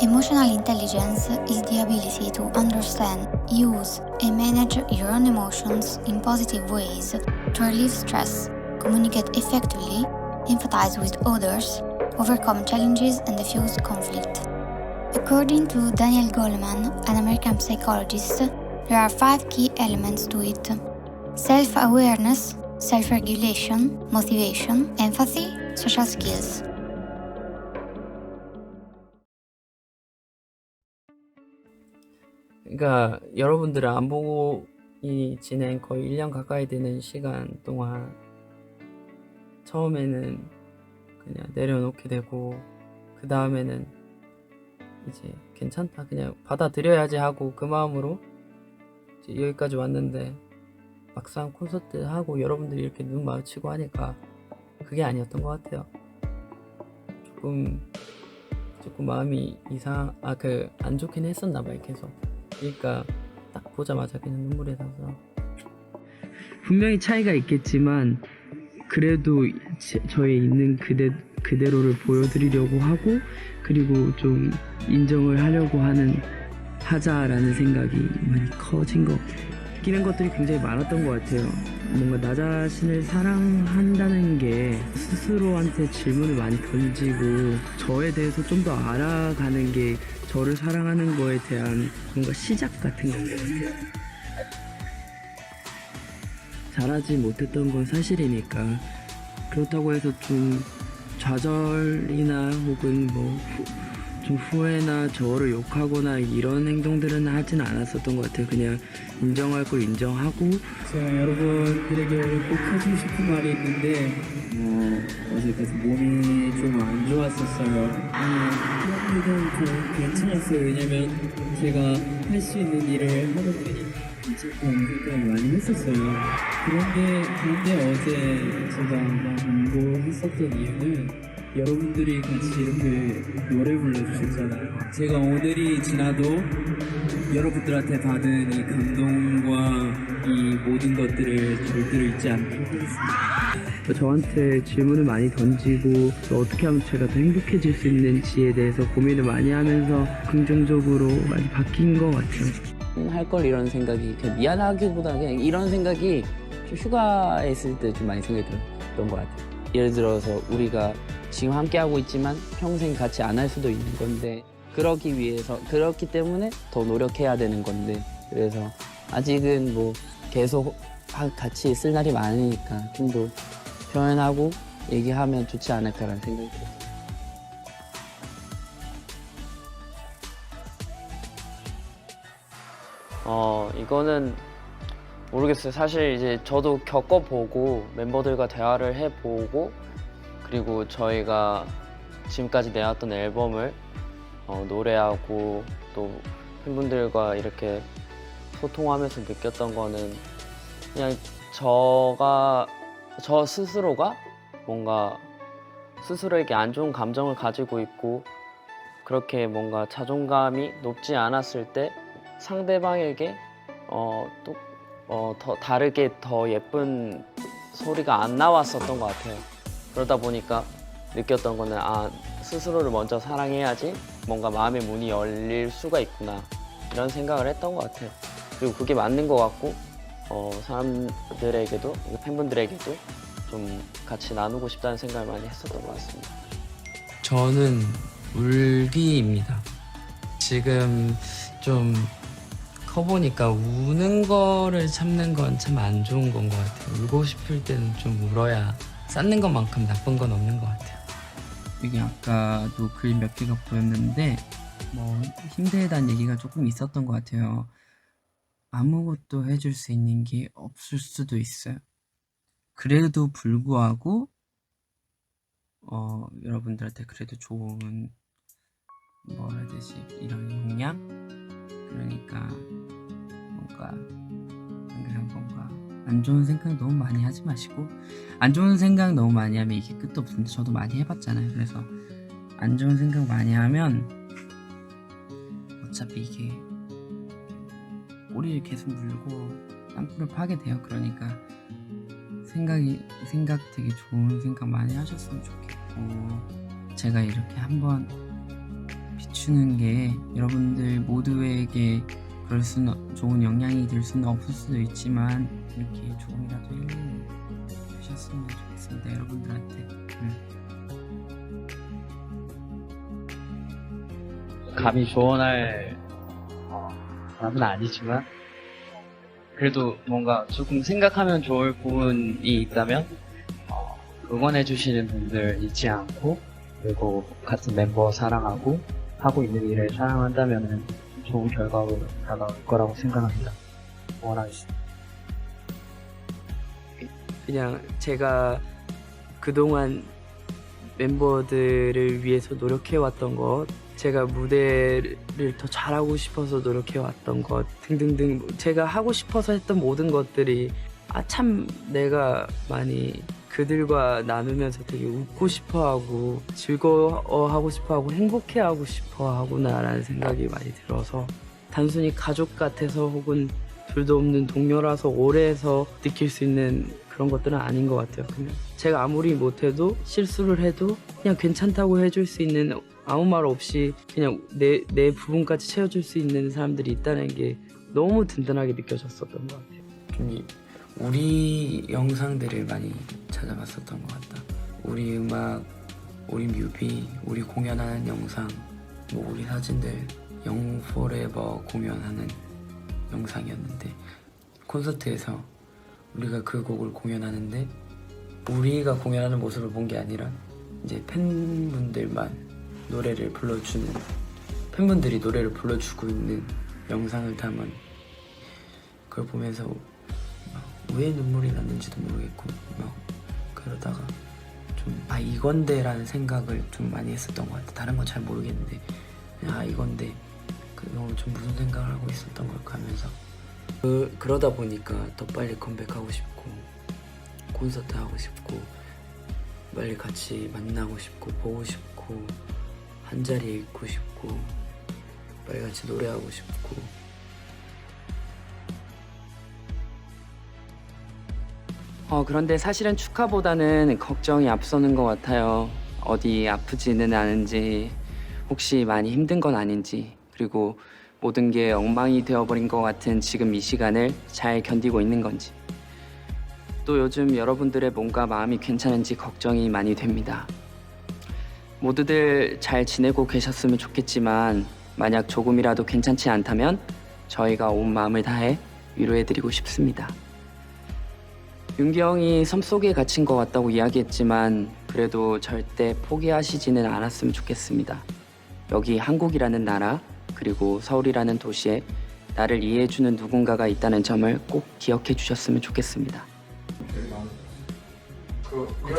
Emotional intelligence is the ability to understand, use, and manage your own emotions in positive ways to relieve stress, communicate effectively, empathize with others, overcome challenges, and diffuse conflict. According to Daniel Goleman, an American psychologist, there are 5 key elements to it: self-awareness, self-regulation, motivation, empathy, social skills. 그러니까 여러분들을 안 보고 지낸 거의 1년 가까이 되는 시간 동안 처음에는 그냥 내려놓게 되고 그 다음에는 이제 괜찮다 그냥 받아들여야지 하고 그 마음으로 이제 여기까지 왔는데 막상 콘서트 하고 여러분들이 이렇게 눈 마주치고 하니까 그게 아니었던 것 같아요. 조금 마음이 안 좋긴 했었나 봐요. 계속. 그러니까 딱 보자마자 그냥 눈물이 나서 분명히 차이가 있겠지만 그래도 저의 있는 그대로를 보여드리려고 하고 그리고 좀 인정을 하려고 하자라는 생각이 많이 커진 것 같아요. 느끼는 것들이 굉장히 많았던 것 같아요. 뭔가 나 자신을 사랑한다는 게 스스로한테 질문을 많이 던지고 저에 대해서 좀 더 알아가는 게 저를 사랑하는 거에 대한 뭔가 시작 같은 것 같아요. 잘하지 못했던 건 사실이니까 그렇다고 해서 좀 좌절이나 혹은 좀 후회나 저를 욕하거나 이런 행동들은 하진 않았었던 것 같아요. 그냥 인정할 걸 인정하고 제가 여러분들에게 꼭 해주고 싶은 말이 있는데 어제까지 몸이 좀 안 좋았었어요. 그런데도 좀 괜찮았어요. 왜냐면 제가 할 수 있는 일을 하다 보니 조금 생각을 많이 했었어요. 그런데 어제 제가 공부했었던 이유는 여러분들이 같이 이렇게 노래 불러주셨잖아요. 제가 오늘이 지나도 여러분들한테 받은 이 감동과 이 모든 것들을 절대로 잊지 않도록 하겠습니다. 저한테 질문을 많이 던지고 어떻게 하면 제가 더 행복해질 수 있는지에 대해서 고민을 많이 하면서 긍정적으로 많이 바뀐 것 같아요. 할 걸 이런 생각이 미안하기보다 그냥 이런 생각이 좀 휴가에 있을 때 좀 많이 생각이 들었던 것 같아요. 예를 들어서 우리가 지금 함께 하고 있지만 평생 같이 안 할 수도 있는 건데 그렇기 때문에 더 노력해야 되는 건데 그래서 아직은 계속 같이 있을 날이 많으니까 좀 더 표현하고 얘기하면 좋지 않을까라는 생각이 들어요. 이거는 모르겠어요. 사실 이제 저도 겪어보고 멤버들과 대화를 해보고 그리고 저희가 지금까지 내왔던 앨범을 노래하고 또 팬분들과 이렇게 소통하면서 느꼈던 거는 그냥 저 스스로가 뭔가 스스로에게 안 좋은 감정을 가지고 있고 그렇게 뭔가 자존감이 높지 않았을 때 상대방에게 더 다르게 더 예쁜 소리가 안 나왔었던 것 같아요. 그러다 보니까 느꼈던 거는 스스로를 먼저 사랑해야지 뭔가 마음의 문이 열릴 수가 있구나 이런 생각을 했던 것 같아요. 그리고 그게 맞는 것 같고 사람들에게도 팬분들에게도 좀 같이 나누고 싶다는 생각을 많이 했었던 것 같습니다. 저는 울기입니다. 지금 좀 커보니까 우는 거를 참는 건 참 안 좋은 건 것 같아요. 울고 싶을 때는 좀 울어야 쌓는 것만큼 나쁜 건 없는 것 같아요. 이게 아까도 글 몇 개가 보였는데 힘들다는 얘기가 조금 있었던 것 같아요. 아무것도 해줄 수 있는 게 없을 수도 있어요. 그래도 불구하고 여러분들한테 그래도 좋은 뭐라 해야 되지 이런 용량? 그러니까 뭔가 안 좋은 생각 너무 많이 하지 마시고 안 좋은 생각 너무 많이 하면 이게 끝도 없는데 저도 많이 해봤잖아요. 그래서 안 좋은 생각 많이 하면 어차피 이게 꼬리를 계속 물고 땅굴을 파게 돼요. 그러니까 생각 되게 좋은 생각 많이 하셨으면 좋겠고 제가 이렇게 한번 비추 해주는 게 여러분들 모두에게 그럴 수는 좋은 영향이 될 수는 없을 수도 있지만 이렇게 조금이라도 힐링 주셨으면 좋겠습니다 여러분들한테. 감히 조언할 사람은 아니지만 그래도 뭔가 조금 생각하면 좋을 부분이 있다면 응원해 주시는 분들 잊지 않고 그리고 같은 멤버 사랑하고 하고 있는 일을 사랑한다면 좋은 결과로 다가올 거라고 생각합니다. 응원하겠습니다. 그냥 제가 그동안 멤버들을 위해서 노력해왔던 것, 제가 무대를 더 잘하고 싶어서 노력해왔던 것 등등등 제가 하고 싶어서 했던 모든 것들이 참 내가 많이 그들과 나누면서 되게 웃고 싶어하고 즐거워하고 싶어하고 행복해하고 싶어하구나라는 생각이 많이 들어서 단순히 가족 같아서 혹은 둘도 없는 동료라서 오래해서 느낄 수 있는 그런 것들은 아닌 것 같아요. 그냥 제가 아무리 못해도 실수를 해도 그냥 괜찮다고 해줄 수 있는 아무 말 없이 그냥 내 부분까지 채워줄 수 있는 사람들이 있다는 게 너무 든든하게 느껴졌었던 것 같아요. 좀 우리 영상들을 많이 찾아봤었던 것 같다. 우리 음악, 우리 뮤비, 우리 공연하는 영상, 뭐 우리 사진들, 영 포레버 공연하는 영상이었는데 콘서트에서 우리가 그 곡을 공연하는데 우리가 공연하는 모습을 본 게 아니라 이제 팬분들만 노래를 불러주는 팬분들이 노래를 불러주고 있는 영상을 담은 그걸 보면서 왜 눈물이 났는지도 모르겠고 막 그러다가 좀 이건데라는 생각을 좀 많이 했었던 것 같아. 다른 건 잘 모르겠는데 그냥 이건데 그동안 좀 무슨 생각을 하고 있었던 걸까 하면서 그러다 보니까 더 빨리 컴백하고 싶고 콘서트 하고 싶고 빨리 같이 만나고 싶고 보고 싶고 한 자리에 있고 싶고 빨리 같이 노래하고 싶고 그런데 사실은 축하보다는 걱정이 앞서는 것 같아요. 어디 아프지는 않은지 혹시 많이 힘든 건 아닌지 그리고 모든 게 엉망이 되어버린 것 같은 지금 이 시간을 잘 견디고 있는 건지 또 요즘 여러분들의 몸과 마음이 괜찮은지 걱정이 많이 됩니다. 모두들 잘 지내고 계셨으면 좋겠지만 만약 조금이라도 괜찮지 않다면 저희가 온 마음을 다해 위로해드리고 싶습니다. 윤기 형이 섬 속에 갇힌 것 같다고 이야기했지만 그래도 절대 포기하시지는 않았으면 좋겠습니다. 여기 한국이라는 나라 그리고 서울이라는 도시에 나를 이해해주는 누군가가 있다는 점을 꼭 기억해 주셨으면 좋겠습니다.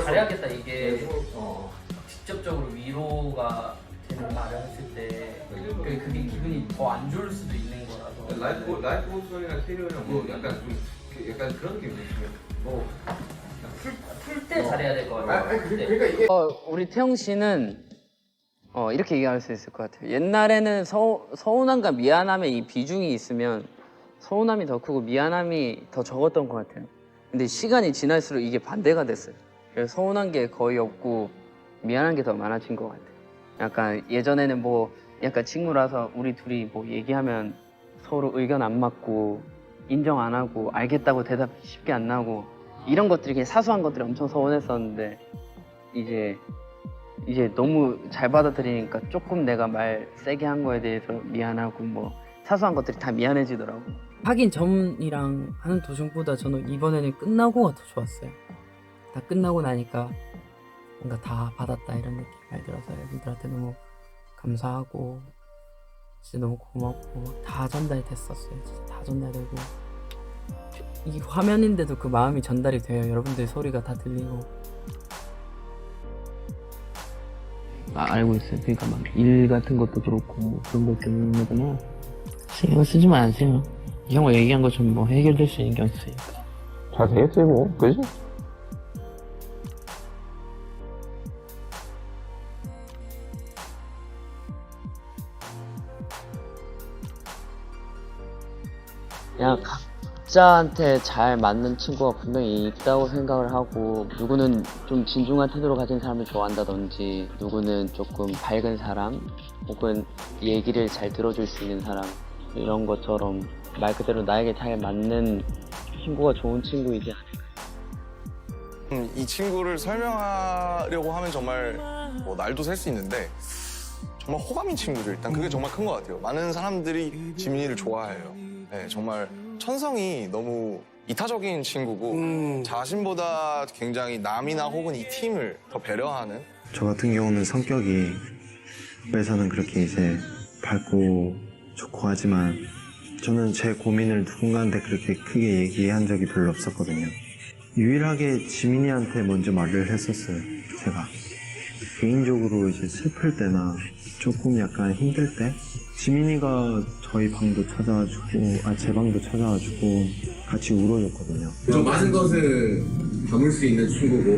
잘해야겠다. 이게 직접적으로 위로가 되는 말을 했을 때 그게 기분이 더 안 좋을 수도 있는 거라서 라이프 호스턴이나 캐리어랑 뭐 약간 좀 약간 그런 느낌이 있어요. 뭐 풀 때 잘해야 될 것 같아요. 그러니까 이게 우리 태영 씨는 이렇게 얘기할 수 있을 것 같아요. 옛날에는 서운함과 미안함의 이 비중이 있으면 서운함이 더 크고 미안함이 더 적었던 것 같아요. 근데 시간이 지날수록 이게 반대가 됐어요. 그래서 서운한 게 거의 없고 미안한 게 더 많아진 것 같아요. 약간 예전에는 뭐 약간 친구라서 우리 둘이 뭐 얘기하면 서로 의견 안 맞고 인정 안 하고 알겠다고 대답 쉽게 안 나오고 이런 것들이 그냥 사소한 것들이 엄청 서운했었는데 이제 너무 잘 받아들이니까 조금 내가 말 세게 한 거에 대해서 미안하고 뭐 사소한 것들이 다 미안해지더라고. 하긴 전이랑 하는 도중보다 저는 이번에는 끝나고가 더 좋았어요. 다 끝나고 나니까 뭔가 다 받았다 이런 느낌이 많이 들어서 여러분들한테 너무 감사하고 진짜 너무 고맙고 다 전달됐었어요. 진짜 다 전달되고 이 화면인데도 그 마음이 전달이 돼요. 여러분들 소리가 다 들리고 알고 있어요. 그러니까 막 일 같은 것도 그렇고 뭐 그런 것 때문이구나. 신경 쓰지 마세요. 이 형과 얘기한 것처럼 뭐 해결될 수 있는 게 없으니까. 잘 되겠지 뭐, 그지? 야 각자한테 잘 맞는 친구가 분명히 있다고 생각을 하고, 누구는 좀 진중한 태도를 가진 사람을 좋아한다든지, 누구는 조금 밝은 사람, 혹은 얘기를 잘 들어줄 수 있는 사람, 이런 것처럼 말 그대로 나에게 잘 맞는 친구가 좋은 친구이지 않을까. 이 친구를 설명하려고 하면 정말 뭐 날도 셀 수 있는데 정말 호감인 친구죠. 일단 그게 정말 큰 것 같아요. 많은 사람들이 지민이를 좋아해요. 네, 정말 천성이 너무 이타적인 친구고 자신보다 굉장히 남이나 혹은 이 팀을 더 배려하는. 저 같은 경우는 성격이 회사는 그렇게 이제 밝고 좋고 하지만 저는 제 고민을 누군가한테 그렇게 크게 얘기한 적이 별로 없었거든요. 유일하게 지민이한테 먼저 말을 했었어요. 제가 개인적으로 이제 슬플 때나 조금 약간 힘들 때 지민이가 저희 방도 찾아와주고 제 방도 찾아와주고 같이 울어줬거든요. 좀 많은 것을 담을 수 있는 친구고,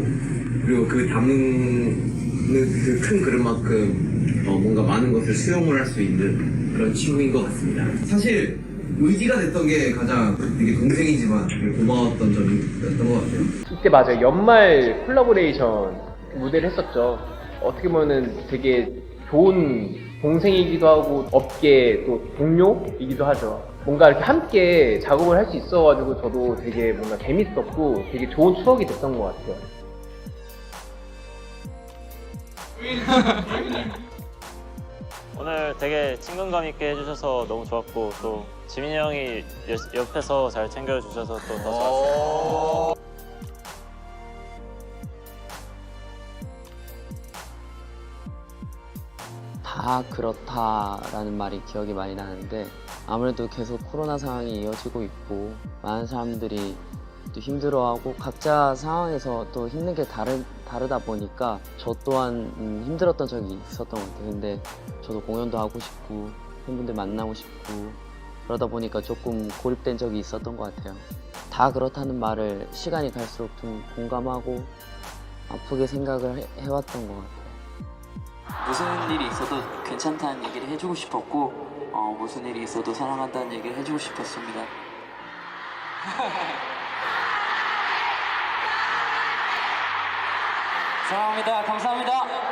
그리고 그 담는 그 큰 그릇만큼 뭔가 많은 것을 수용을 할 수 있는 그런 친구인 것 같습니다. 사실 의지가 됐던 게 가장 되게 동생이지만 되게 고마웠던 점이었던 것 같아요. 이때 맞아요. 연말 콜라보레이션 무대를 했었죠. 어떻게 보면은 되게 좋은 동생이기도 하고 업계 또 동료이기도 하죠. 뭔가 이렇게 함께 작업을 할 수 있어가지고 저도 되게 뭔가 재밌었고 되게 좋은 추억이 됐던 것 같아요. 오늘 되게 친근감 있게 해주셔서 너무 좋았고, 또 지민이 형이 옆에서 잘 챙겨주셔서 또 더 좋았어요. 다 그렇다라는 말이 기억이 많이 나는데, 아무래도 계속 코로나 상황이 이어지고 있고 많은 사람들이 또 힘들어하고 각자 상황에서 또 힘든 게 다르다 보니까 저 또한 힘들었던 적이 있었던 것 같아요. 근데 저도 공연도 하고 싶고 팬분들 만나고 싶고 그러다 보니까 조금 고립된 적이 있었던 것 같아요. 다 그렇다는 말을 시간이 갈수록 좀 공감하고 아프게 생각을 해왔던 것 같아요. 무슨 일이 있어도 괜찮다는 얘기를 해주고 싶었고, 무슨 일이 있어도 사랑한다는 얘기를 해주고 싶었습니다. 사랑합니다. 감사합니다.